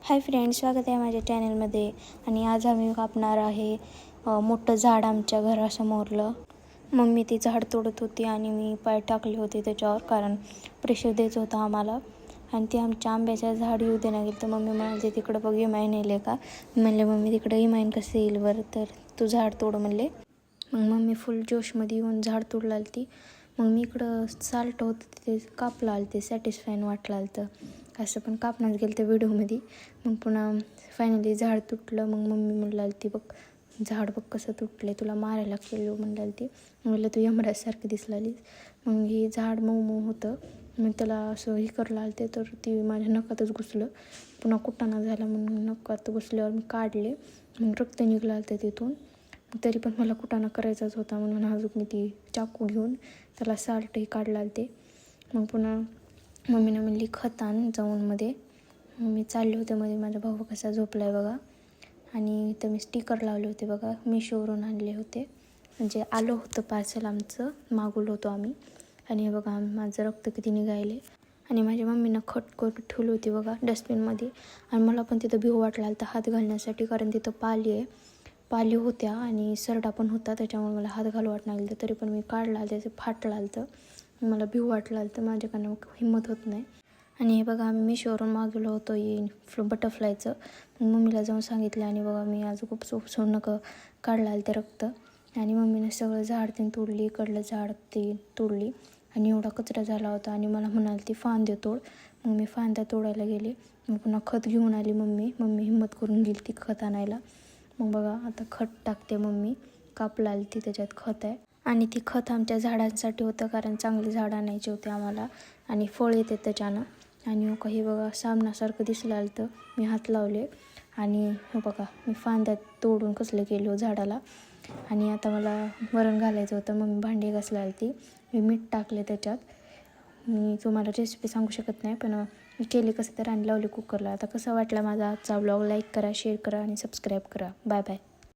Hi friends, स्वागत आहे माझ्या चॅनलमध्ये. आणि आज आम्ही कापणार आहे मोठं झाड आमच्या घरासमोरलं. मम्मी ती झाड तोडत होती आणि मी पाय टाकले होते त्याच्यावर, कारण प्रेशर द्यायचं होतं आम्हाला. आणि ते आमच्या आंब्याचं झाड येऊ देणं गेलं तर मम्मी म्हणाली तिकडं बघ इमाईन येईल का. म्हणले मम्मी तिकडं इमाईन कसं येईल बरं, तर तू झाड तोड म्हणले. मग मम्मी फुल जोशमध्ये येऊन झाड तोडला आली ती. मग मी इकडं साल्ट होतं ते कापलं आलं, ते सॅटिस्फाईन वाटलं आलं तर असं पण कापण्यात गेलं त्या व्हिडिओमध्ये. मग पुन्हा फायनली झाड तुटलं. मग मम्मी म्हणलं ती बघ झाड बघ कसं तुटलं, तुला मारायला केलं म्हणलं ती. म्हणलं तू यमराजसारखी दिसलालीस. मग हे झाड मऊ मऊ होतं, मग त्याला असं हे करलं आलं ते, तर ती माझ्या नखातच घुसलं. पुन्हा कुटाणा झाला म्हणून नखात घुसल्यावर मी काढले. मग रक्त निघलं आलं तिथून. तरी पण मला कुटाणा करायचाच होता म्हणून अजून मी ती चाकू घेऊन त्याला साल्टही काढलं आलं ते. मग पुन्हा मम्मीनं म्हणली खत आण जाऊन मध्ये. मी चालले होते मध्ये, माझा भाऊ कसा झोपला आहे बघा. आणि इथं मी स्टिकर लावले होते बघा, मिशोवरून आणले होते. म्हणजे आलं होतं पार्सल आमचं, मागवलं होतं आम्ही. आणि हे बघा माझं रक्त किती निघायले. आणि माझ्या मम्मीनं खट करून ठेवली होती बघा डस्टबिनमध्ये. आणि मला पण तिथं भिव वाटला तर हात घालण्यासाठी, कारण तिथं पाली होत्या आणि सरडा पण होता, त्याच्यामुळे मला हात घालू वाटणार गेलं. तरी पण मी काढला, त्याचं फाटलं आलं तर मला भिव वाटलं आलं तर माझ्याकडनं हिंमत होत नाही. आणि हे बघा आम्ही मिशोवरून मागवलं होतं हे बटरफ्लायचं. मग मम्मीला जाऊन सांगितलं आणि बघा मी आज खूप सोनं काढलं आलं ते रक्त. आणि मम्मीने सगळं झाड ते तोडली, इकडलं झाड ते तोडली. आणि एवढा कचरा झाला होता. आणि मला म्हणाली ती फांद्या तोड. मग मी फांद्या तोडायला गेले. मग पुन्हा खत घेऊन आली मम्मी हिंमत करून गेली ती खत आणायला. मग बघा आता खत टाकते मम्मी, कापला आली ती त्याच्यात खत आहे. आणि ती खत आमच्या झाडांसाठी होतं, कारण चांगली झाडं आणायची होते आम्हाला आणि फळ येते त्याच्यानं. आणि हे बघा सामनासारखं दिसलं आलं तर मी हात लावले. आणि हे बघा मी फांद्यात तोडून कसलं केलं झाडाला. आणि आता मला वरण घालायचं होतं, मग मी भांडी घासला आली ती. मी मीठ टाकले त्याच्यात. मी तुम्हाला रेसिपी सांगू शकत नाही, पण मी केले कसं तर आणि लावले कुकरला. आता कसा वाटला माझा आजचा ब्लॉग, लाईक करा, शेअर करा आणि सबस्क्राईब करा. Bye bye.